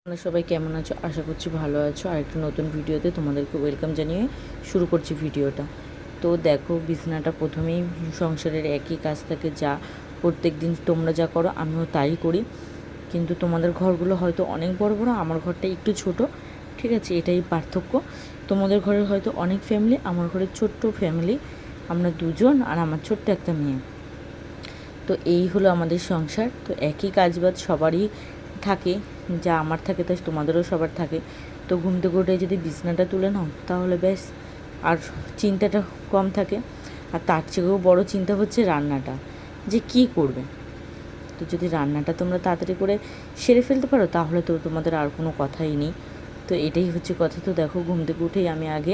তোমরা সবাই কেমন আছো? আশা করছি ভালো আছো। আরেকটা নতুন ভিডিওতে তোমাদেরকে ওয়েলকাম জানিয়ে শুরু করছি ভিডিওটা। তো দেখো, বিছানাটা প্রথমেই সংসারের একই কাজ থাকে, যা প্রত্যেক দিন তোমরা যা করো আমিও তাই করি। কিন্তু তোমাদের ঘরগুলো হয়তো অনেক বড় বড়, আমার ঘরটা একটু ছোট। ঠিক আছে, এটাই পার্থক্য। তোমাদের ঘরের হয়তো অনেক ফ্যামিলি, আমার ঘরের ছোট্ট ফ্যামিলি, আমরা দুজন আর আমার ছোট্ট একটা মেয়ে। তো এই হলো আমাদের সংসার। তো একই কাজবাজ সবারই থাকে, যা আমার থাকে তাই তোমাদেরও সবার থাকে। তো ঘুম থেকে উঠে যদি বিছানাটা তুলে নাও তাহলে বেশ আর চিন্তাটা কম থাকে। আর তার থেকেও বড় চিন্তা হচ্ছে রান্নাটা, যে কী করবে। তো যদি রান্নাটা তোমরা তাড়াতাড়ি করে সেরে ফেলতে পারো তাহলে তো তোমাদের আর কোনো কথাই নেই। তো এটাই হচ্ছে কথা। তো দেখো, ঘুম থেকে উঠেই আমি আগে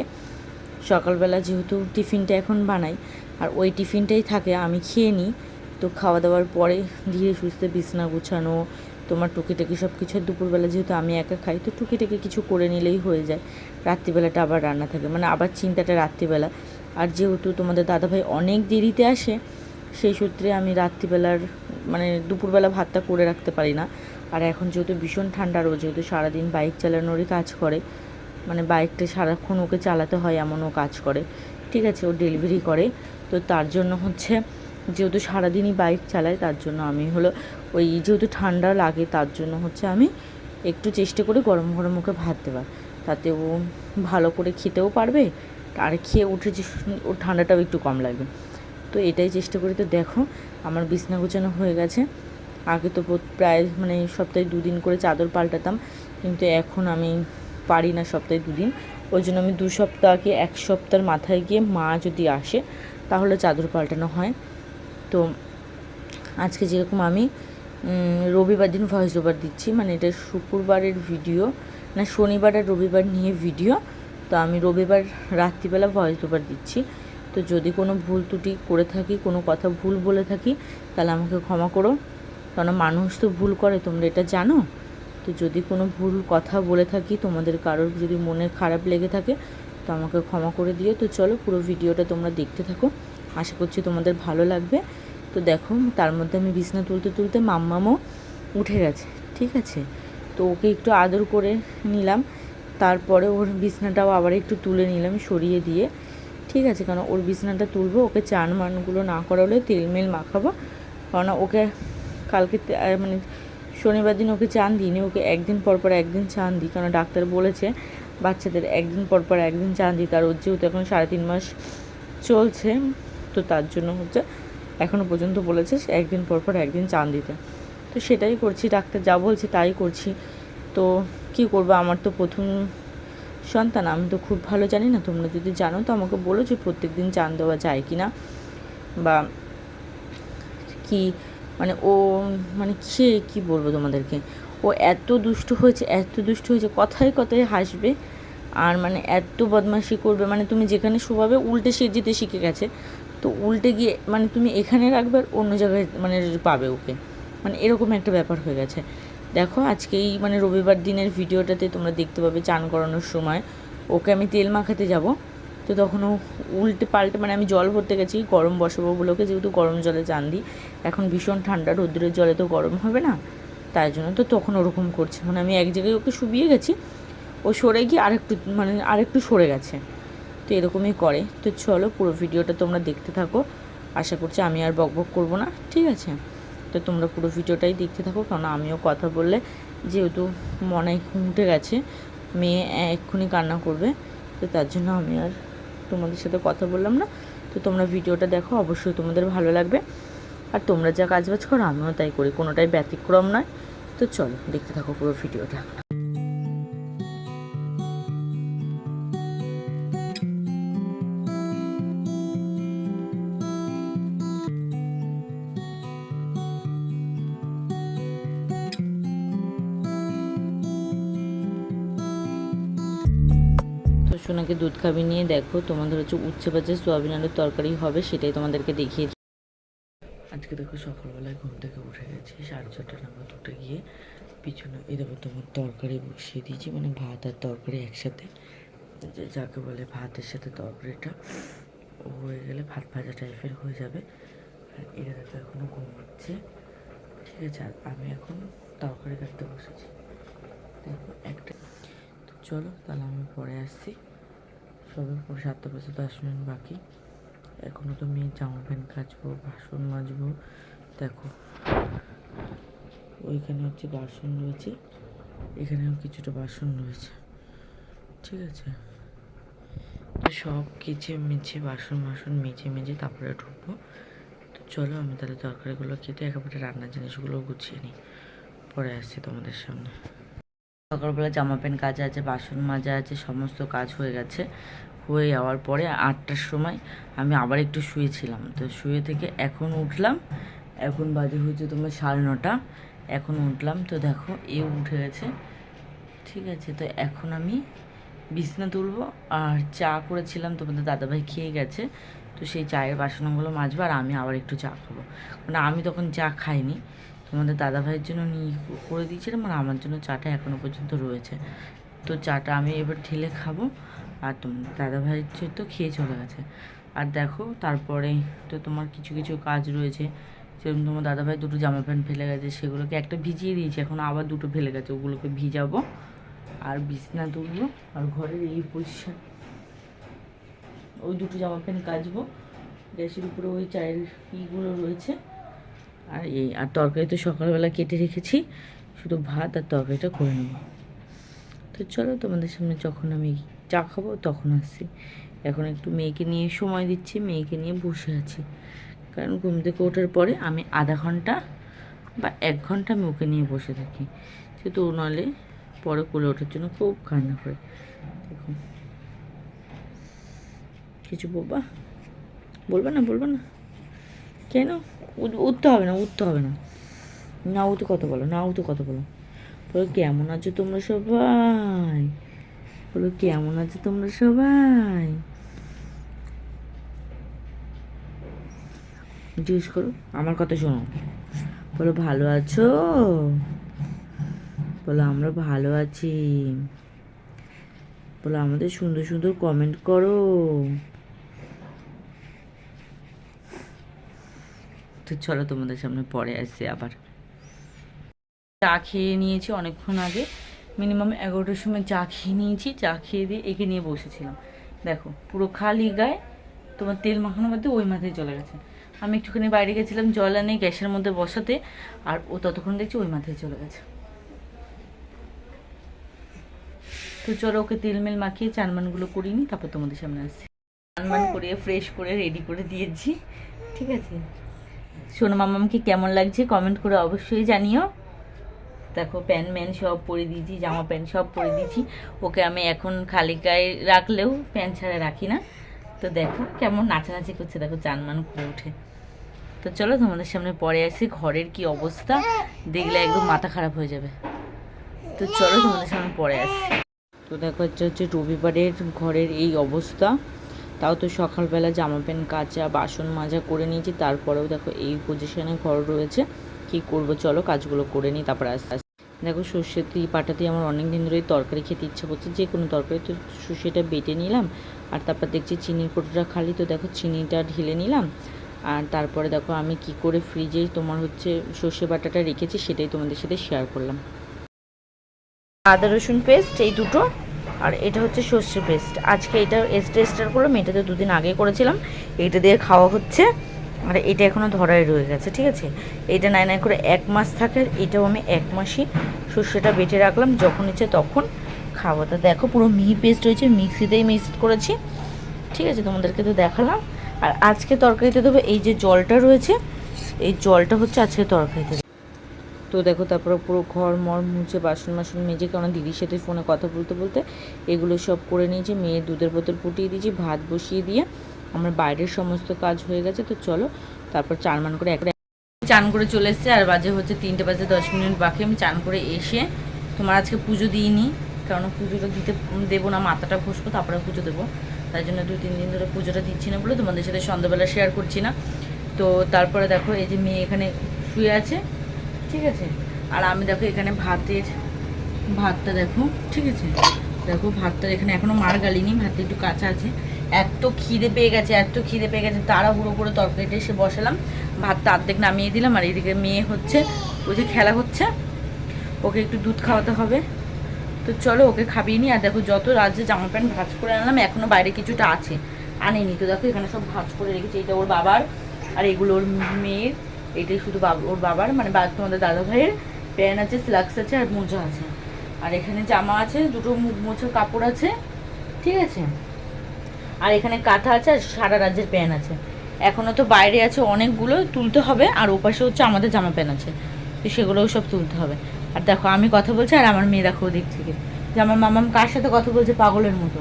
সকালবেলা যেহেতু টিফিনটা এখন বানাই, আর ওই টিফিনটাই থাকে, আমি খেয়ে নিই। তো খাওয়া দাওয়ার পরে ধীরে সুস্থে বিছানা গুছানো, তোমার টুকিটাকি সব কিছু। দুপুরবেলা যেহেতু আমি একা খাই, তো টুকিটাকি কিছু করে নিলেই হয়ে যায়। রাত্রিবেলাটা আবার রান্না থাকে, মানে আবার চিন্তাটা রাত্রিবেলা। আর যেহেতু তোমাদের দাদাভাই অনেক দেরিতে আসে, সেই সূত্রে আমি রাত্রিবেলার মানে দুপুরবেলা ভাতটা করে রাখতে পারি না। আর এখন যেহেতু ভীষণ ঠান্ডা, ও যেহেতু সারাদিন বাইক চালানোরই কাজ করে, মানে বাইকটা সারাক্ষণ ওকে চালাতে হয় এমনও কাজ করে। ঠিক আছে, ও ডেলিভারি করে। তো তার জন্য হচ্ছে, যেহেতু সারাদিনই বাইক চালায়, তার জন্য আমি হলো ওই যেহেতু ঠান্ডা লাগে, তার জন্য হচ্ছে আমি একটু চেষ্টা করি গরম গরম ওকে ভাত দেওয়ার। তাতে ও ভালো করে খেতেও পারবে, আর খেয়ে উঠে যে ওর ঠান্ডাটাও একটু কম লাগবে। তো এটাই চেষ্টা করি। তো দেখো, আমার বিছনা গোছানো হয়ে গেছে। আগে তো প্রায় মানে সপ্তাহে 2 দিন করে চাদর পাল্টাতাম, কিন্তু এখন আমি পারি না সপ্তাহে 2 দিন। ওই জন্য আমি 2 সপ্তাহ কি 1 সপ্তাহের মাথায় গিয়ে মা যদি আসে তাহলে চাদর পাল্টানো হয়। তো আজকে যেরকম আমি রবিবার দিন ভয়েস ওভার দিচ্ছি, মানে এটা শুক্রবারের ভিডিও, না শনিবার আর রবিবার নিয়ে ভিডিও। তো আমি রবিবার রাত্রিবেলা ভয়েস ওভার দিচ্ছি। তো যদি কোনো ভুল ত্রুটি করে থাকি, কোনো কথা ভুল বলে থাকি, তাহলে আমাকে ক্ষমা করো। কারণ মানুষ তো ভুল করে, তোমরা এটা জানো। তো যদি কোনো ভুল কথা বলে থাকি, তোমাদের কারোর যদি মনে খারাপ লেগে থাকে, তো আমাকে ক্ষমা করে দিও। তো চলো, পুরো ভিডিওটা তোমরা দেখতে থাকো, আশা করছি তোমাদের ভালো লাগবে। তো দেখো, তার মধ্যে আমি বিছনা তুলতে তুলতে মাম্মামও উঠে গেছে। ঠিক আছে, তো ওকে একটু আদর করে নিলাম, তারপরে ওর বিছনাটাও আবার একটু তুলে নিলাম সরিয়ে দিয়ে। ঠিক আছে, কারণ ওর বিছনাটা তুলবো, ওকে চান মানগুলো না করালে তেল মেল মাখাবো। কারণ ওকে কালকে মানে শনিবার দিন ওকে চান দিইনি, ওকে একদিন পর পর একদিন চান দিই। কারণ ডাক্তার বলেছে বাচ্চাদের একদিন পর পর একদিন চান দিতে। আর ওর যেহেতু এখন 3.5 মাস চলছে, তো তার জন্য হচ্ছে এখনও পর্যন্ত বলেছে একদিন পর পর একদিন চান দিতে। তো সেটাই করছি, ডাক্তার যা বলছে তাই করছি। তো কী করবো, আমার তো প্রথম সন্তান, আমি তো খুব ভালো জানি না। তোমরা যদি জানো তো আমাকে বলো যে প্রত্যেক দিন চান দেওয়া যায় কি না, বা কি মানে ও মানে সে কী বলবো তোমাদেরকে। ও এত দুষ্টু হয়েছে, এত দুষ্টু হয়েছে, কথায় কথায় হাসবে, আর মানে এত বদমাশি করবে, মানে তুমি যেখানে শোভাবে উল্টে সে যেতে শিখে গেছে। তো উল্টে গিয়ে মানে তুমি এখানে রাখবে আর অন্য জায়গায় মানে পাবে ওকে, মানে এরকম একটা ব্যাপার হয়ে গেছে। দেখো, আজকে এই মানে রবিবার দিনের ভিডিওটাতে তোমরা দেখতে পাবে চান করানোর সময় ওকে আমি তেল মাখাতে যাব। তো তখন ও উল্টে পাল্টে, মানে আমি জল ভরতে গেছি গরম বসাবো বলে ওকে, যেহেতু গরম জলে চান দিই। এখন ভীষণ ঠান্ডা, রোদ্রের জলে তো গরম হবে না, তাই জন্য তো তখন ওরকম করছে। মানে আমি এক জায়গায় ওকে শুবিয়ে গেছি, ও সরে গিয়ে আরেকটু সরে গেছে। তো এরকমই করে। তো চলো, পুরো ভিডিওটা তোমরা দেখতে থাকো, আশা করছি আমি আর বকবক করবো না। ঠিক আছে, তো তোমরা পুরো ভিডিওটাই দেখতে থাকো, কারণ আমিও কথা বললে যেহেতু মনে উঠে গেছে, মেয়ে এক্ষুনি কান্না করবে। তো তার জন্য আমি আর তোমাদের সাথে কথা বললাম না। তো তোমরা ভিডিওটা দেখো, অবশ্যই তোমাদের ভালো লাগবে। আর তোমরা যা কাজবাজ করো আমিও তাই করি, কোনোটাই ব্যতিক্রম নয়। তো চলো, দেখতে থাকো পুরো ভিডিওটা। তো সোনাকে দুধ খাবি নিয়ে দেখো, তোমাদের হচ্ছে উচ্ছে ভাজা সোয়াবিন আলুর তরকারি হবে, সেটাই তোমাদেরকে দেখিয়ে। আজকে দেখো, সকালবেলায় ঘুম থেকে উঠে গেছি, 6:30 নাগাদ উঠে গিয়ে পিছনে এই দেখো তোমার তরকারি বসিয়ে দিয়েছি, মানে ভাত আর তরকারি একসাথে, যাকে বলে ভাতের সাথে তরকারিটা হয়ে গেলে ভাত ভাজা টাইপের হয়ে যাবে। আর এটা দেখো এখনও ঘুমাচ্ছে। ঠিক আছে, আর আমি এখন তরকারি কাটতে বসেছি। দেখো, চলো তাহলে আমি পরে আসছি, সবে 7:10 বাকি। এখনও তো মেয়ের জামা প্যান্ট কাচবো, বাসন মাজবো। দেখো ওইখানে হচ্ছে বাসন রয়েছে, এখানেও কিছুটা বাসন রয়েছে, ঠিক আছে। তো সব মেঝে বাসন মেজে তারপরে ঢুকবো। তো চলো আমি তাহলে তরকারিগুলো কেটে একেবারে রান্নার জিনিসগুলো গুছিয়ে নিই, পরে আসছি তোমাদের সামনে। সকালবেলা জামা প্যান্ট কাচা আছে, বাসন মাজা আছে, সমস্ত কাজ হয়ে গেছে। হয়ে যাওয়ার পরে 8টার সময় আমি আবার একটু শুয়েছিলাম। তো শুয়ে থেকে এখন উঠলাম, এখন বাজে হচ্ছে তোমার 9:30। এখন উঠলাম, তো দেখো উঠে গেছে, ঠিক আছে। তো এখন আমি বিছনা তুলবো, আর চা করেছিলাম তোমাদের দাদাভাই খেয়ে গেছে, তো সেই চায়ের বাসনগুলো মাজবো, আর আমি আবার একটু চা খাবো। মানে আমি তখন চা খাইনি, তোমাদের দাদাভাইয়ের জন্য নিয়ে করে দিয়েছিলাম, আর আমার জন্য চাটা এখনও পর্যন্ত রয়েছে। তো চাটা আমি এবার ঢেলে খাবো, আর তোমার দাদাভাইয়ের তো খেয়ে চলে গেছে। আর দেখো তারপরে তো তোমার কিছু কিছু কাজ রয়েছে, যেরকম তোমার দাদাভাই 2টো জামা প্যান্ট ফেলে গেছে, সেগুলোকে একটা ভিজিয়ে দিয়েছি, এখন আবার 2টো ফেলে গেছে, ওগুলোকে ভিজাবো। আর বিছনা তুলবো, আর ঘরের এই পজিশন ওই 2টো জামা প্যান্ট কাচবো, গ্যাসের উপরে ওই চায়ের ইগুলো রয়েছে। আর তরকারি তো সকালবেলা কেটে রেখেছি, শুধু ভাত আর তরকারিটা করে নেব। তো চলো তোমাদের সামনে যখন আমি চা খাবো তখন আসছি। এখন একটু মেয়েকে নিয়ে সময় দিচ্ছি, মেয়েকে নিয়ে বসে আছি, কারণ ঘুম থেকে ওঠার পরে আমি আধা ঘন্টা বা 1 ঘন্টা আমি ওকে নিয়ে বসে থাকি, সেহেতু ও নাহলে পরে কোলে ওঠার জন্য খুব কান্না করে। দেখুন কিছু বলবে না কেন? উঠতে হবে না না উঠে কথা বলো, বলো কেমন আছো তোমরা সবাই, জিজ্ঞেস করো, আমার কথা শোনো, বলো ভালো আছো, বলো আমরা ভালো আছি, বলো আমাদের সুন্দর সুন্দর কমেন্ট করো। তো চলো তোমাদের সামনে পরে আসছি আবার। চা খেয়ে নিয়েছি অনেকক্ষণ আগে, মিনিমাম 11টার সময় চা খেয়ে নিয়েছি, চা খেয়ে দিয়ে একে নিয়ে বসেছিলাম। দেখো পুরো খালি গায়ে, তোমার তেল মাখানোর মধ্যে ওই মাথায় চলে গেছে। আমি একটুখানি বাইরে গেছিলাম জল আনে গ্যাসের মধ্যে বসাতে, আর ও ততক্ষণ দেখছি ওই মাথায় চলে গেছে। তো চলো ওকে তেলমেল মাখিয়ে চানমানগুলো করিয়ে নিই, তারপর তোমাদের সামনে আসছি। চানমান করিয়ে ফ্রেশ করে রেডি করে দিয়েছি, ঠিক আছে। সোনা মামামকে কেমন লাগছে কমেন্ট করে অবশ্যই জানিও। দেখো প্যান্ট ম্যান সব পরে দিয়েছি, জামা প্যান্ট সব পরে দিয়েছি। ওকে আমি এখন খালি গায়ে রাখলেও প্যান্ট ছাড়া রাখি না। তো দেখো কেমন নাচানাচি করছে, দেখো চানমান করে উঠে। তো চলো তোমাদের সামনে পরে আসি, ঘরের কি অবস্থা দেখলে একদম মাথা খারাপ হয়ে যাবে। তো চলো তোমাদের সামনে পরে আসি। তো দেখো হচ্ছে রবিবারের ঘরের এই অবস্থা, তাও তো সকালবেলা জামা প্যান্ট কাচা বাসন মাজা করে নিয়েছি, তারপরেও দেখো এই পজিশনে ঘর রয়েছে। কি করব, চলো কাজগুলো করে নিই, তারপরে আস্তে আস্তে। দেখো সর্ষের পাটাতেই আমার অনেক দিন ধরেই তরকারি খেতে ইচ্ছা করছে, যে কোনো তরকারি। তো সর্ষেটা বেটে নিলাম, আর তারপর দেখছি চিনির কোটোটা খালি, তো দেখো চিনিটা ঢেলে নিলাম। আর তারপরে দেখো আমি কি করে ফ্রিজে তোমার হচ্ছে সর্ষে বাটাটা রেখেছি, সেটাই তোমাদের সাথে শেয়ার করলাম। আদা রসুন পেস্ট এই দুটো, আর এটা হচ্ছে সর্ষে পেস্ট। আজকে এটা স্টার করলাম, এটা তো 2 দিন আগে করেছিলাম, এটা দিয়ে খাওয়া হচ্ছে। আর এটা এখনও ধরাই রয়ে গেছে, ঠিক আছে। এটা নাই করে 1 মাস থাকে, এটাও আমি 1 মাসই সর্ষেটা বেটে রাখলাম, যখন ইচ্ছে তখন খাবো। তো দেখো পুরো মিহি পেস্ট হয়েছে, মিক্সিতেই মিক্সড করেছি, ঠিক আছে, তোমাদেরকে তো দেখালাম। আর আজকে তরকারিতে দেবো এই যে জলটা রয়েছে, এই জলটা হচ্ছে আজকে তরকারিতে। তো দেখো তারপরে পুরো ঘর মর মুছে বাসন মেজে, কারণ দিদির সাথে ফোনে কথা বলতে বলতে এগুলো সব করে নিয়েছি। মেয়ের দুধের বোতল ফুটিয়ে দিয়েছি, ভাত বসিয়ে দিয়ে আমার বাইরের সমস্ত কাজ হয়ে গেছে। তো চলো তারপর চান করে চান করে চলে এসছে, আর বাজে হচ্ছে 3টে বাজে 10 মিনিট বাকি। আমি চান করে এসে তোমার আজকে পুজো দিইনি, কারণ পুজোটা দেবো না, মাথাটা ঘষবো তারপরে পুজো দেবো, তাই জন্য 2-3 দিন ধরে পুজোটা দিচ্ছি না বলে তোমাদের সাথে সন্ধ্যাবেলা শেয়ার করছি না। তো তারপরে দেখো এই যে মেয়ে এখানে শুয়ে আছে, ঠিক আছে। আর আমি দেখো এখানে ভাতটা দেখো, ঠিক আছে, দেখো ভাতটা এখানে এখনও মার গালিনি, ভাতটা একটু কাঁচা আছে। এত খিদে পেয়ে গেছে তাড়াহুড়ো করে তরকারিটা এসে বসালাম, ভাতটা অর্ধেক নামিয়ে দিলাম। আর এদিকে মেয়ে হচ্ছে ওই যে খেলা হচ্ছে, ওকে একটু দুধ খাওয়াতে হবে, তো চলো ওকে খাবিয়ে নিই। আর দেখো যত রাজ্যে জামা প্যান্ট ভাঁজ করে আনলাম, এখনও বাইরে কিছুটা আছে, আনেনি। তো দেখো এখানে সব ভাঁজ করে রেখেছি। এটা ওর বাবার, আর এগুলো ওর মেয়ের। এটাই শুধু ওর বাবার, মানে তোমাদের দাদা ভাইয়ের প্যান্ট আছে, স্লাক্স আছে, আর মোজা আছে। আর এখানে জামা আছে, দুটো মুখ মোছার কাপড় আছে, ঠিক আছে। আর এখানে কাঁথা আছে, আর সারা রাজ্যের প্যান্ট আছে। এখনও তো বাইরে আছে অনেকগুলো, তুলতে হবে। আর ওপাশে হচ্ছে আমাদের জামা প্যান্ট আছে, তো সেগুলোও সব তুলতে হবে। আর দেখো আমি কথা বলছি, আর আমার মেয়ে দেখো ওদিক থেকে, যে আমার মামাম কার সাথে কথা বলছে পাগলের মতো।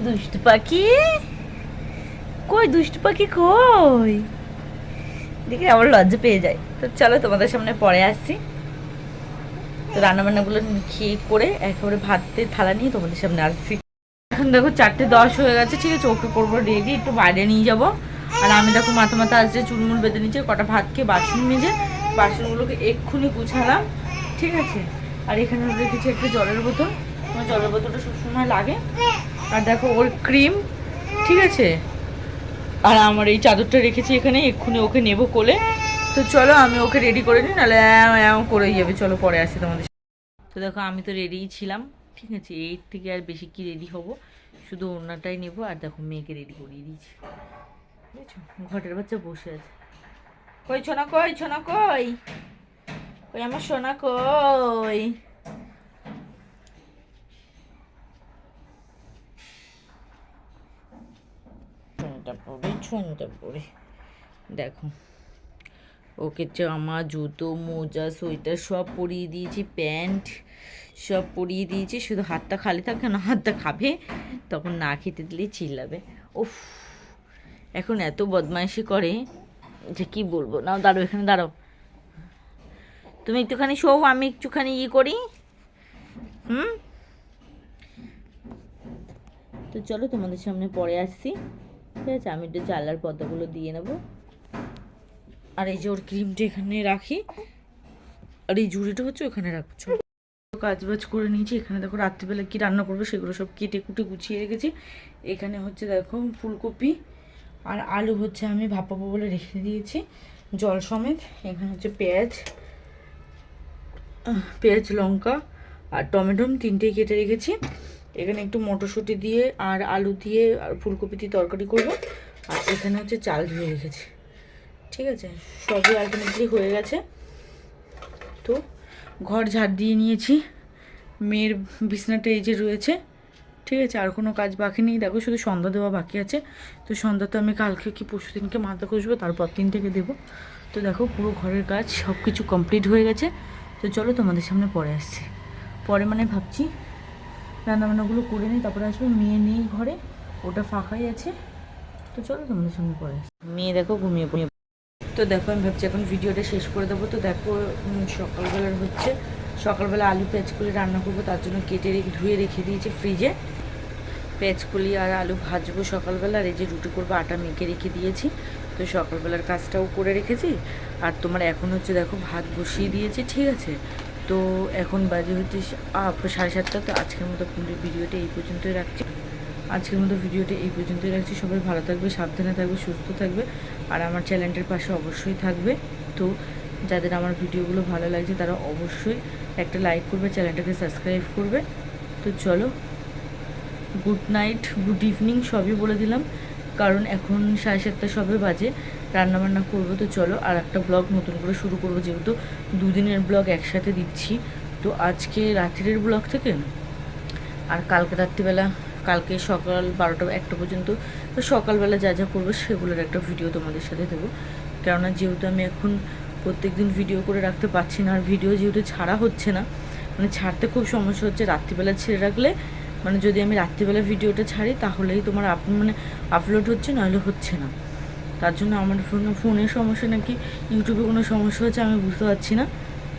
দুষ্টু পাখি কই, দুষ্টু পাখি কই, দেখে আমার লজ্জা পেয়ে যায়। তো চলো তোমাদের সামনে পরে আসছি। তো রান্নাবান্নাগুলো খেয়ে করে একেবারে ভাতের থালা নিয়ে তোমাদের সামনে আসছি। এখন দেখো 4:10 হয়ে গেছে, ঠিক আছে। ওকে করবো রেডি, একটু বাইরে নিয়ে যাব। আর আমি দেখো মাথা আসছে, চুলমুল বেঁধে নিচ্ছে, কটা ভাত খেয়ে বাসন মেজে বাসনগুলোকে এক্ষুনি গুছালাম, ঠিক আছে। আর এখানে রেখেছি একটা জলের বোতল, আমার জলের বোতলটা সবসময় লাগে। আর দেখো ওর ক্রিম, ঠিক আছে। আর আমার এই চাদরটা রেখেছি এখানে, এক্ষুনি ওকে নেবো কোলে। তো চলো আমি ওকে রেডি করে নিই, নাহলে করেই যাবে। চলো পরে আসি তোমাদের। তো দেখো আমি তো রেডিই ছিলাম, ঠিক আছে। এর থেকে আর বেশি কি রেডি হব, শুধু ওড়নাটাই নেবো। আর দেখো মেয়েকে রেডি করিয়ে দিয়েছি, বুঝেছো। ঘটের বাচ্চা বসে আছে। কই সোনা, কই সোনা, কই কই আমার সোনা, কই। ছুনটা পরে দেখো ওকে জামা, জুতো, মোজা, সোয়েটার সব পরিয়ে দিয়েছি, প্যান্ট সব পরিয়ে দিয়েছি। শুধু হাতটা খালি থাকে না, হাতটা খাবে, তখন না খেতে দিলেই চিল্লাবে। উফ, এখন এত বদমাইশি করে যে কি বলবো। নাও দাঁড়াও, এখানে দাঁড়াও, তুমি একটুখানি শো, আমি একটুখানি করি। তো চলো তোমাদের সামনে পরে আসছি, ঠিক আছে। আমি একটু জানলার পর্দাগুলো দিয়ে নেবো। আর এই যে ওর ক্রিমটা এখানে রাখি, আর এই জুড়িটা হচ্ছে ওখানে রাখছো। কাজ বাজ করে নিয়েছি। এখানে দেখো রাত্রিবেলা কি রান্না করবো সেগুলো সব কেটে কুটে গুছিয়ে রেখেছি। এখানে হচ্ছে দেখো ফুলকপি আর আলু হচ্ছে আমি ভাপাবো বলে রেখে দিয়েছি জল সমেত। এখানে হচ্ছে পেঁয়াজ, লঙ্কা আর টমেটো তিনটেই কেটে রেখেছি। এখানে একটু মটরশুঁটি দিয়ে আর আলু দিয়ে আর ফুলকপি দিয়ে তরকারি করবো। আর এখানে হচ্ছে চাল ধুয়ে রেখেছি, ঠিক আছে। সবই আলটিমেটলি হয়ে গেছে। তো ঘর ঝাড় দিয়ে নিয়েছি, মেয়ের বিছনাটা এই যে রয়েছে, ঠিক আছে। আর কোনো কাজ বাকি নেই, দেখো শুধু সন্ধ্যা দেওয়া বাকি আছে। তো সন্ধ্যা তো আমি কালকে কি পরশু দিনকে মাথা ঘষবো, তারপর 3 থেকে দেবো। তো দেখো পুরো ঘরের কাজ সব কিছু কমপ্লিট হয়ে গেছে। তো চলো তোমাদের সামনে পরে আসছি। পরে মানে ভাবছি রান্নাবান্নাগুলো করে নিই, তারপরে আসবো। মেয়ে নেই ঘরে, ওটা ফাঁকাই আছে। তো চলো তোমাদের সামনে পরে আসছি। মেয়ে দেখো ঘুমিয়ে পড়ে। তো দেখো আমি ভাবছি এখন ভিডিওটা শেষ করে দেবো। তো দেখো সকালবেলার হচ্ছে, সকালবেলা আলু পেঁয়াজকলি রান্না করবো, তার জন্য কেটে ধুয়ে রেখে দিয়েছি ফ্রিজে। পেঁয়াজকলি আর আলু ভাজবো সকালবেলা। আর এই যে রুটি করবো, আটা মেখে রেখে দিয়েছি। তো সকালবেলার কাজটাও করে রেখেছি। আর তোমার এখন হচ্ছে দেখো ভাত বসিয়ে দিয়েছি, ঠিক আছে। তো এখন বাজে হচ্ছে 7:30। তো আজকের মতো ভিডিওটা এই পর্যন্তই রাখছি। সবাই ভালো থাকবে, সাবধানে থাকবে, সুস্থ থাকবে। আর আমার চ্যানেলটার পাশে অবশ্যই থাকবে। তো যাদের আমার ভিডিওগুলো ভালো লাগছে তারা অবশ্যই একটা লাইক করবে, চ্যানেলটাকে সাবস্ক্রাইব করবে। তো চলো, গুড নাইট, গুড ইভিনিং সবই বলে দিলাম, কারণ এখন 7:30 সবে বাজে, রান্নাবান্না করবো। তো চলো আর একটা ব্লগ নতুন করে শুরু করবো, যেহেতু 2 দিনের ব্লগ একসাথে দিচ্ছি। তো আজকে রাত্রির ব্লগ থেকে, আর কালকে রাত্রিবেলা, কালকে সকাল 12টা-1টা পর্যন্ত সকালবেলা যা যা করবো সেগুলোর একটা ভিডিও তোমাদের সাথে দেবো। কেননা যেহেতু আমি এখন প্রত্যেক দিন ভিডিও করে রাখতে পারছি না, আর ভিডিও যেহেতু ছাড়া হচ্ছে না, মানে ছাড়তে খুব সমস্যা হচ্ছে। রাত্রিবেলা ছেড়ে রাখলে, মানে যদি আমি রাত্রিবেলা ভিডিওটা ছাড়ি তাহলেই তোমার আপলোড হচ্ছে, নাহলে হচ্ছে না। তার জন্য আমার ফোনের সমস্যা নাকি ইউটিউবে কোনো সমস্যা হচ্ছে, আমি বুঝতে পারছি না।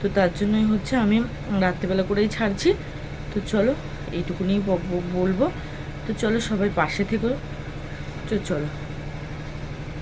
তো তার জন্যই হচ্ছে আমি রাত্রিবেলা করেই ছাড়ছি। তো চলো এইটুকুনি বলবো। তো চলো সবাই পাশে থেকো। তো চলো।